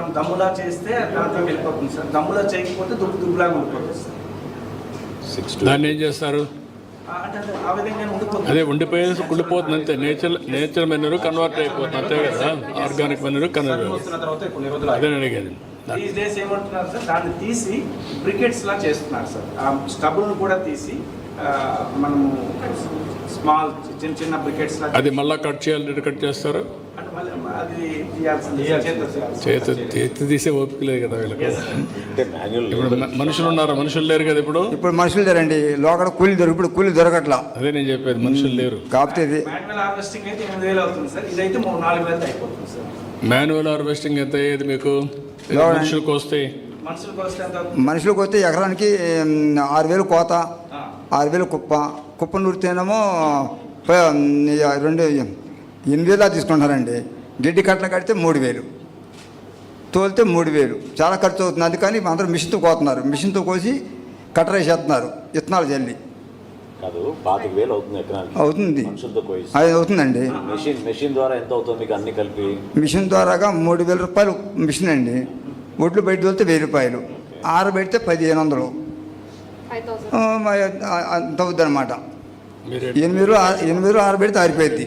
మనం దమ్ములా చేస్తే దాంట్లో వెళ్ళిపోతుంది సార్. దమ్ములా చేయకపోతే దుబ్బులాగా ఉండిపోతుంది సార్. దాన్ని ఏం చేస్తారు? అంటే ఆ విధంగా ఉండిపోతుంది. అదే ఉండిపోయేసి కుళ్ళిపోతుంది అంతే. నేచర్ మెనూరు కన్వర్ట్ అయిపోతుంది అంతే కదా. Organic manure convert. అదే అడిగేది. ఈ డేస్ ఏమంటున్నారు సార్, దాన్ని తీసి బ్రికెట్స్ లా చేస్తున్నారు సార్. ఆ స్టబుల్ని కూడా తీసి మనము స్మాల్ చిన్న బ్రికెట్స్ లా. అది మళ్ళీ కట్ చేయాలి. కట్ చేస్తారు. అది చేతి తీసే ఓపిక లేదు కదా వీళ్ళకి. ఇప్పుడు మనుషులు ఉన్నారా? మనుషులు లేరు కదా ఇప్పుడు. మనుషులు లేరండి. లోకల్ కూలీ ఇప్పుడు కూలీ దొరకట్లా. అదే నేను చెప్పేది, మనుషులు లేరు. కాకపోతే ఇది మాన్యువల్ హార్వెస్టింగ్ అయితే 8,000 అవుతుంది సార్. ఇదైతే 4,000 అయిపోతుంది సార్. మాన్యువల్ హార్వెస్టింగ్ ఎంత అయ్యేది మీకు? మనుషులకు వస్తే మనుషులకు వస్తే ఎకరానికి 6,000 కోత, 6,000 కుప్ప నూరితేనేమో 8,000 తీసుకుంటారండి. గిడ్డి కట్టలు కడితే 3,000, తోలితే 3,000. చాలా ఖర్చు అవుతుంది. అందుకని అందరూ మిషన్తో కోతున్నారు. మిషన్తో కోసి కట్టర వేసేస్తున్నారు విత్తనాలు జల్లి. అవుతుంది, అది అవుతుందండి. మెషిన్ ద్వారా ఎంత అవుతుంది మీకు అన్ని కలిపి? మిషన్ ద్వారాగా 3,000 రూపాయలు మిషన్ అండి. ఒడ్లు బయట తోలితే 1,000 రూపాయలు, ఆరబెడితే 1,500 అంత అవుద్ది అనమాట. 8 ఆరబెడితే ఆరిపోయింది.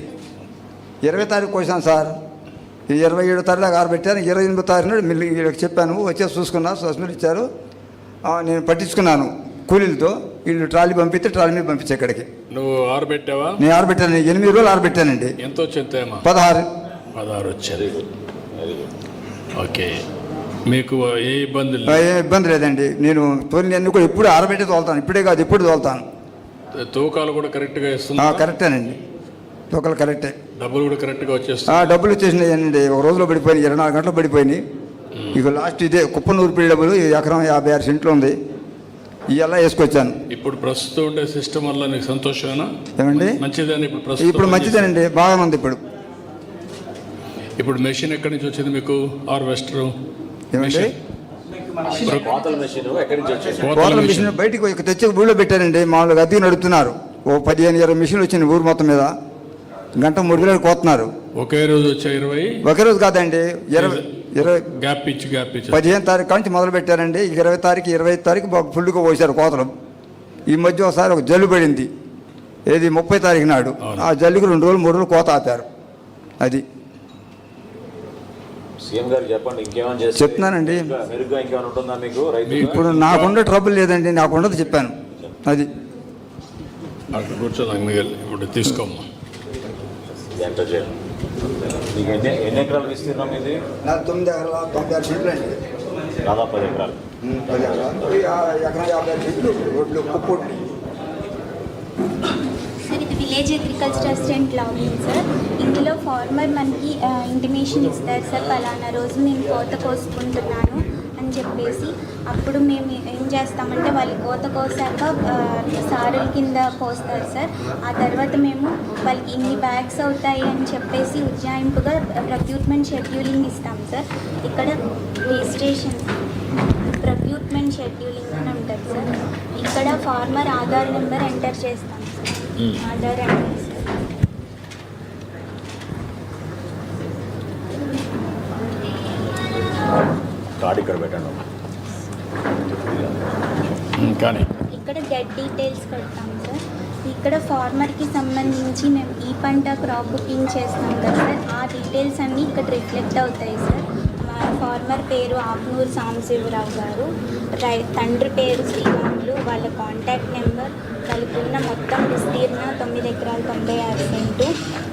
20 తారీఖు కోసాను సార్. 27 తారీఖు దాకా ఆరబెట్టాను. 28 తారీఖు నాడు మిల్లు వీళ్ళకి చెప్పాను, వచ్చేసి చూసుకున్నా. సస్మిల్ ఇచ్చారు, నేను పట్టించుకున్నాను కూలీలతో. వీళ్ళు ట్రాలీ పంపిస్తే ట్రాలీ మీద పంపించే ఇక్కడికి. నువ్వు ఆరబెట్టావా? నేను ఆరబెట్టాను. 8 రోజులు ఆరబెట్టానండి. ఎంత వచ్చింది? 16 వచ్చేది. ఓకే, మీకు ఏ ఇబ్బంది లేదండి. నేను తోలినన్నీ కూడా ఎప్పుడు ఆరబెట్టే తోలుతాను. ఇప్పుడే కాదు, ఎప్పుడు తోలుతాను. తూకాలు కూడా కరెక్ట్గా ఇస్తుంది? కరెక్టేనండి, తూకాలు కరెక్టే. డబ్బులు కూడా కరెక్ట్గా వచ్చేస్తాయి? డబ్బులు వచ్చేసినాయండి. ఒక రోజులో పడిపోయినాయి, 24 గంటలు పడిపోయినాయి. ఇక లాస్ట్ ఇదే కుప్పనూరు డబ్బులు ఎకరం 56 సెంట్లు ఉంది. ఇవల్ల వేసుకొచ్చాను. ఇప్పుడు ప్రస్తుతం ఉండే సిస్టమ్ వల్ల నీకు సంతోషమేనా? ఏమండి? మంచిదని ఇప్పుడు మంచిదేనండి, బాగా ఉంది. ఇప్పుడు మెషిన్ ఎక్కడి నుంచి వచ్చింది మీకు? హార్వెస్టర్ ఏమండి? కోతల మిషన్ బయటికి తెచ్చి ఊళ్ళో పెట్టారండి. మామూలుగా అద్దెకి నడుపుతున్నారు. ఓ 15-20 మిషన్లు వచ్చింది ఊరు మొత్తం మీద. గంట 3,000 కోతున్నారు. ఒకే రోజు వచ్చే 20? ఒకే రోజు కాదండి, 20 గ్యాప్ ఇచ్చి 15 తారీఖు నుంచి మొదలు పెట్టారండి. 20 తారీఖు 25 తారీఖు ఫుల్గా పోసారు కోతలు. ఈ మధ్య ఒకసారి ఒక జల్లు పడింది, ఏది 30 తారీఖు నాడు. ఆ జల్లుకి 2 రోజులు 3 రోజులు కోత ఆపారు. అది సీఎం గారు చెప్పండి, ఇంకేమైనా చేస్తే చెప్తున్నానండి. మెరుగ్గా ఇంకేమైనా ఉంటుందా మీకు? ఇప్పుడు నాకుండే ట్రబుల్ లేదండి, నాకుండదు చెప్పాను. అది అక్కడ కూర్చోదాం. ఇప్పుడు తీసుకోమ్మా. ఎంత చేయాలి మీకు? ఎన్ని ఎకరాలు విస్తీర్ణం ఇది? 9 ఎకరాల 96 సెంట్లు అండి. దాదాపు 10 ఎకరాలు. 10 ఎకరాలు, ఎకరం 50 సెంట్లు రోడ్లు కుప్పొడ్లు. సార్, ఇది village agriculture assistant login sir. ఇందులో ఫార్మర్ మనకి ఇంటిమేషన్ ఇస్తారు సార్, పలానా రోజు నేను కోత కోసుకుంటున్నాను అని చెప్పేసి. అప్పుడు మేము ఏం చేస్తామంటే వాళ్ళు కోత కోసాక సారుల కింద కోస్తారు సార్. ఆ తర్వాత మేము వాళ్ళకి ఇన్ని బ్యాగ్స్ అవుతాయి అని చెప్పేసి ఉజ్జాయింపుగా ప్రొక్యూర్మెంట్ షెడ్యూలింగ్ ఇస్తాం సార్. ఇక్కడ రిజిస్ట్రేషన్ ప్రొక్యూర్మెంట్ షెడ్యూలింగ్ అని ఉంటుంది సార్. ఇక్కడ ఫార్మర్ ఆధార్ నెంబర్ ఎంటర్ చేస్తాం sir. Aadhaar enter sir. Card ఇక్కడ పెట్టండి. కానీ ఇక్కడ గెట్ డీటెయిల్స్ పెడతాం సార్. ఇక్కడ ఫార్మర్కి సంబంధించి మేము ఈ పంట క్రాప్ బుకింగ్ చేస్తాం కదా సార్, ఆ డీటెయిల్స్ అన్నీ ఇక్కడ రిఫ్లెక్ట్ అవుతాయి సార్. ఫార్మర్ పేరు ఆకునూరు సాంబశివరావు గారు, తండ్రి పేరు శ్రీరాములు, వాళ్ళ కాంటాక్ట్ నెంబర్, వాళ్ళకున్న మొత్తం విస్తీర్ణ 9 ఎకరాలు 96 సెంటు.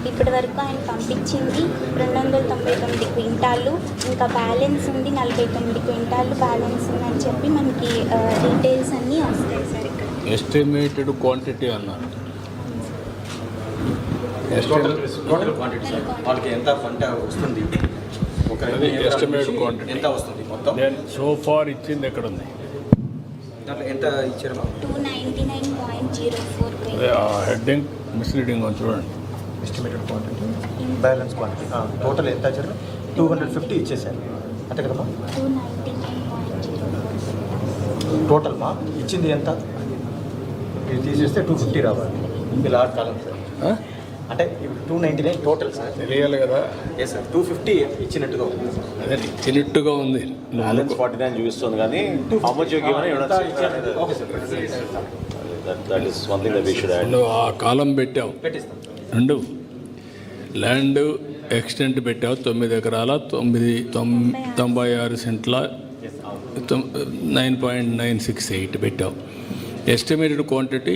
ఇప్పటి వరకు ఆయన పంపించింది 299 క్వింటాళ్ళు. ఇంకా బ్యాలెన్స్ ఉంది 49 క్వింటాళ్ళు బ్యాలెన్స్ ఉందని చెప్పి మనకి డీటెయిల్స్ అన్నీ వస్తాయి సార్. ఇక్కడ ఎస్టిమేటెడ్ క్వాంటిటీ అన్నారు. టోటల్ క్వాంటిటీ సార్, వాళ్ళకి ఎంత పంట వస్తుంది, ఎస్టిమేటెడ్ క్వాంటిటీ ఎంత వస్తుంది మొత్తం. సో ఫార్ ఇచ్చింది ఎక్కడ ఉంది? దాంట్లో ఎంత ఇచ్చారు? 299.04. హెడ్డింగ్ మిస్లీడింగ్ చూడండి. Estimated quantity, balance quantity total ఎంత ఇచ్చారు? 250 ఇచ్చేసారు అంతే కదమ్మా? 299.04. టోటల్ మా ఇచ్చింది ఎంత? ఇది తీసేస్తే 250 రావాలి. ఇలా కాలం సార్, అంటే ఇప్పుడు 299 టోటల్ సార్. తెలియాలి కదా, ఎస్ సార్, 250 ఇచ్చినట్టుగా ఉంది సార్. అదే ఇచ్చినట్టుగా ఉంది. బ్యాలెన్స్ 49 చూపిస్తుంది కానీ how much you given okay sir, that is one thing that we should add. నువ్వు ఆ కాలం పెట్టావు, పెట్టిస్తాం. రెండు ల్యాండ్ ఎక్స్టెంట్ పెట్టావు 9 ఎకరాల 96 సెంట్ల 9.968 పెట్టావు. Estimated quantity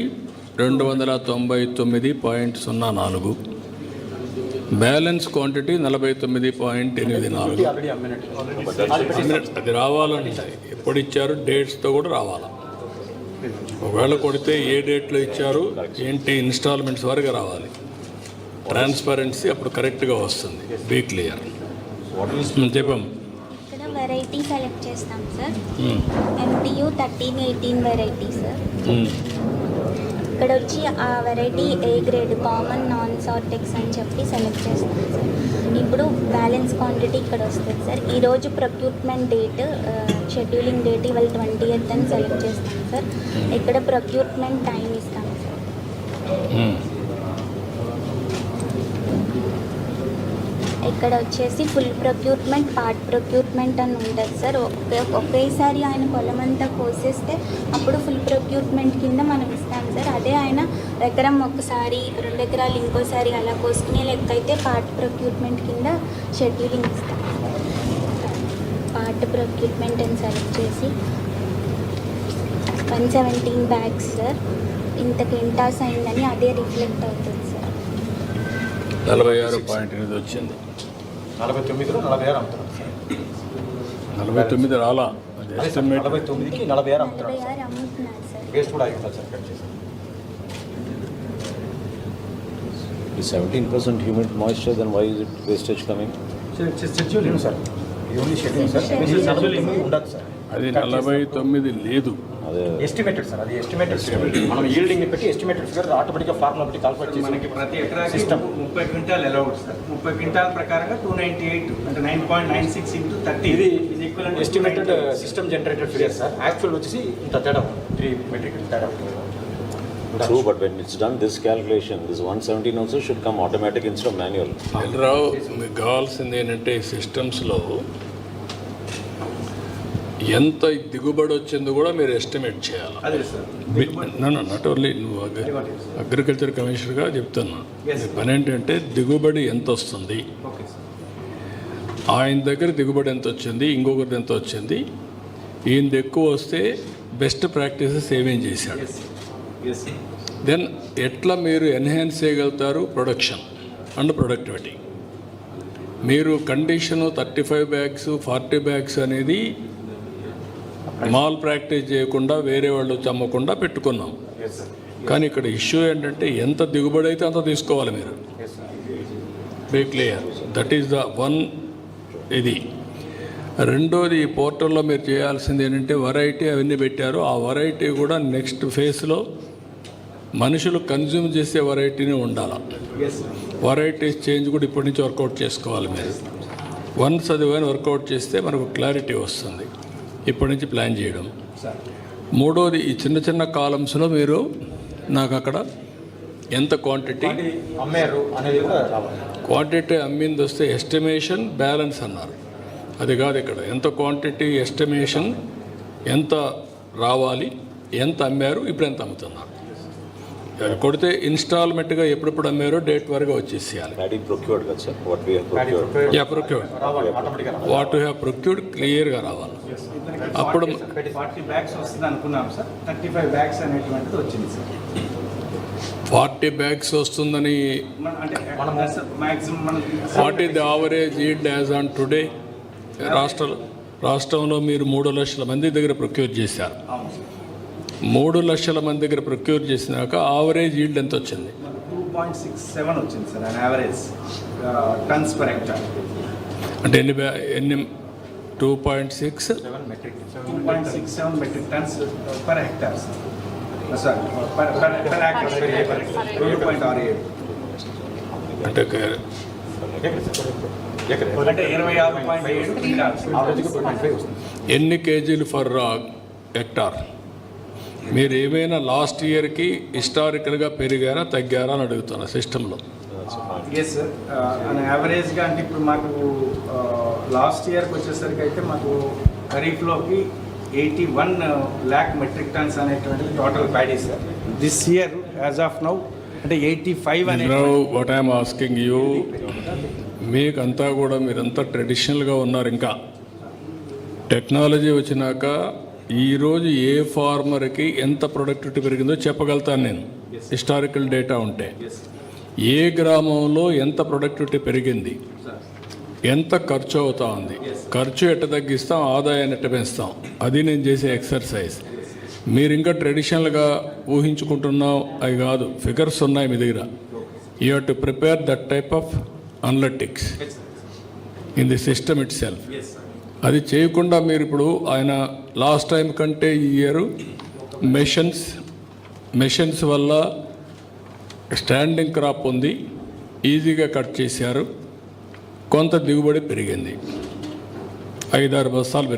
299.04. Balance quantity 49.84. Already అమ్మినట్టు. అది రావాలంటే ఎప్పుడు ఇచ్చారు డేట్స్తో కూడా రావాలా. ఒకవేళ కొడితే ఏ డేట్లో ఇచ్చారు ఏంటి ఇన్స్టాల్మెంట్స్ వరకు రావాలి. ట్రాన్స్పరెన్సీ అప్పుడు కరెక్ట్గా వస్తుంది. Be clear. చెప్పాం. ఇక్కడ వెరైటీ సెలెక్ట్ చేస్తాం సార్. MTU 1318 variety sir. ఇక్కడ వచ్చి ఆ variety A grade common non Sortex అని చెప్పి సెలెక్ట్ చేస్తాం సార్. ఇప్పుడు బ్యాలెన్స్ క్వాంటిటీ ఇక్కడ వస్తుంది సార్. ఈరోజు ప్రొక్యూర్మెంట్ డేట్, షెడ్యూలింగ్ డేట్ ఇవాళ 20th అని సెలెక్ట్ చేస్తాం సార్. ఇక్కడ ప్రొక్యూర్మెంట్ టైం ఇస్తాం సార్. ఇక్కడ వచ్చేసి ఫుల్ ప్రొక్యూర్మెంట్, పార్ట్ ప్రొక్యూర్మెంట్ అని ఉంటుంది సార్. ఒకేసారి ఆయన పొలమంతా కోసేస్తే అప్పుడు ఫుల్ ప్రొక్యూర్మెంట్ కింద మనం ఇస్తాం సార్. అదే ఆయన ఎకరం ఒకసారి 2 ఎకరాలు ఇంకోసారి అలా కోసుకునే లెక్క అయితే పార్ట్ ప్రొక్యూర్మెంట్ కింద షెడ్యూలింగ్ ఇస్తాం సార్. పార్ట్ ప్రొక్యూర్మెంట్ అని సెలెక్ట్ చేసి 117 బ్యాగ్స్ సార్. ఇంత క్వింటాస్ అయిందని అదే రిఫ్లెక్ట్ అవుతుంది సార్. 46.8 వచ్చింది. 49లో 46 అమ్ముతున్నాం సార్. 49 రాలా. అది అదే సార్, ఎస్టిమేట్ 49కి 46 అమ్ముతున్నాం 46 అమ్ముతున్నారు సార్. వేస్ట్ కూడా అయిపోతుంది సార్ కట్ చేసి. ఈ 17% humid moisture, then why is it wastage coming? Schedule ఏమి సార్, ఇది ఓన్లీ షెడ్యూల్ సార్. Schedule. 49 ఉండదు సార్. అది 49 లేదు. అదే ఎస్టిమేటెడ్ సార్, అది ఎస్టిమేటెడ్. మనం ఈల్డింగ్ పెట్టి ఎస్టిమేటెడ్ ఫిగర్ ఆటోమేటిక్గా ఫార్ములా పెట్టి కాల్కులేట్ చేసి మనకి ప్రతి ఎకరాకి system 30 quintal allowed sir. 30 quintal ప్రకారంగా 298 అంటే 9.96 into 30 ఇది is equivalent to estimated 298. System generated figure sir. Actual వచ్చేసి ఇంత తేడా 3 మెట్రిక్ తేడా. true, but when it's done this calculation, this 117 also should come automatic instead of manual. రావు, మీకు కావాల్సింది ఏంటంటే ఈ సిస్టమ్స్లో ఎంత దిగుబడి వచ్చిందో కూడా మీరు ఎస్టిమేట్ చేయాలి. అదే సార్. నాట్ ఓన్లీ నువ్వు అగ్రికల్చర్ కమిషనర్గా చెప్తున్నా. నీ పని ఏంటంటే దిగుబడి ఎంత వస్తుంది, ఓకే సార్. ఆయన దగ్గర దిగుబడి ఎంత వచ్చింది, ఇంకొకరిది ఎంత వచ్చింది, ఈయనది ఎక్కువ వస్తే బెస్ట్ ప్రాక్టీసెస్ ఏమేం చేశాడు, ఎస్ సార్. దెన్ ఎట్లా మీరు ఎన్హాన్స్ చేయగలుగుతారు ప్రొడక్షన్ అండ్ ప్రొడక్టివిటీ. మీరు కండిషను 35 బ్యాగ్స్ 40 బ్యాగ్స్ అనేది మాల్ ప్రాక్టీస్ చేయకుండా వేరే వాళ్ళు చమ్మకుండా పెట్టుకున్నాం. కానీ ఇక్కడ ఇష్యూ ఏంటంటే ఎంత దిగుబడి అయితే అంత తీసుకోవాలి మీరు. Be clear, that is the one. ఇది రెండోది, ఈ పోర్టల్లో మీరు చేయాల్సింది ఏంటంటే వెరైటీ అవన్నీ పెట్టారు. ఆ వెరైటీ కూడా నెక్స్ట్ ఫేజ్లో మనుషులు కన్జ్యూమ్ చేసే వెరైటీనే ఉండాలి. Yes sir. వెరైటీస్ చేంజ్ కూడా ఇప్పటి నుంచి వర్కౌట్ చేసుకోవాలి మీరు. వన్స్ అది కానీ వర్కౌట్ చేస్తే మనకు క్లారిటీ వస్తుంది. ఇప్పటి నుంచి ప్లాన్ చేయడం. మూడోది, ఈ చిన్న చిన్న కాలమ్స్లో మీరు నాకు అక్కడ ఎంత క్వాంటిటీ అమ్మారు అనేది కూడా రావాలి. క్వాంటిటీ అమ్మింది వస్తే ఎస్టిమేషన్ బ్యాలెన్స్ అన్నారు. అది కాదు, ఇక్కడ ఎంత క్వాంటిటీ ఎస్టిమేషన్, ఎంత రావాలి, ఎంత అమ్మారు, ఇప్పుడు ఎంత అమ్ముతున్నారు. అది కొడితే ఇన్స్టాల్మెంట్గా ఎప్పుడెప్పుడు అమ్మారో డేట్ వరకు వచ్చేసేయాలి. Paddy procured కదా sir, what we have procured. Procured, రావాలి ఆటోమేటిక్గా రావాలి. వాట్ యు హ్యావ్ ప్రొక్యూర్డ్ క్లియర్గా రావాలి. అప్పుడు 40 బ్యాగ్స్ వస్తుంది అనుకున్నాం సార్. 35 బ్యాగ్స్ అనేటువంటిది వచ్చింది సార్. 40 బ్యాగ్స్ వస్తుందని. మన అంటే మ్యాక్సిమం మనం what is the average yield as on today? రాష్ట్రంలో మీరు 3 లక్షల మంది దగ్గర ప్రొక్యూర్ చేశారు. 3 లక్షల మంది దగ్గర ప్రొక్యూర్ చేసినాక యావరేజ్ ఈల్డ్ ఎంత వచ్చింది? 2.67 వచ్చింది sir. And average turns per hectare. అంటే ఎన్ని 2.6 metric 2.67 metric tons per hectare sir. Per hectare 2.67 అంటే అంటే 26.7 క్వింటాల్స్. ఆవరేజ్కి 2.5 వస్తుంది. ఎన్ని కేజీలు ఫర్ హెక్టార్? మీరు ఏమైనా లాస్ట్ ఇయర్కి హిస్టారికల్గా పెరిగారా తగ్గారా అని అడుగుతున్నా సిస్టంలో. ఎస్ సార్, యావరేజ్గా అంటే ఇప్పుడు మాకు లాస్ట్ ఇయర్కి వచ్చేసరికి అయితే మాకు ఖరీఫ్లోకి 81 lakh మెట్రిక్ టన్స్ అనేటువంటిది total paddy sir. This year as of now అంటే 85 అనే వాట్ ఐఎమ్ ఆస్కింగ్ యూ, మీకంతా కూడా మీరంతా ట్రెడిషనల్గా ఉన్నారు. ఇంకా టెక్నాలజీ వచ్చినాక ఈరోజు ఏ ఫార్మర్కి ఎంత ప్రొడక్టివిటీ పెరిగిందో చెప్పగలుగుతాను నేను, హిస్టారికల్ డేటా ఉంటే. ఏ గ్రామంలో ఎంత ప్రొడక్టివిటీ పెరిగింది, ఎంత ఖర్చు అవుతా ఉంది, ఖర్చు ఎట్ట తగ్గిస్తాం, ఆదాయాన్ని ఎట్ట పెంచుతాం, అది నేను చేసే ఎక్సర్సైజ్. మీరు ఇంకా ట్రెడిషనల్గా ఊహించుకుంటున్నాం అవి కాదు, ఫిగర్స్ ఉన్నాయి మీ దగ్గర. You have to prepare that type of analytics in the system it self. అది చేయకుండా మీరు ఇప్పుడు ఆయన లాస్ట్ టైం కంటే ఈ ఇయర్ మెషిన్స్ వల్ల స్టాండింగ్ క్రాప్ ఉంది, ఈజీగా కట్ చేశారు, కొంత దిగుబడి పెరిగింది, 5-6 బస్తాలు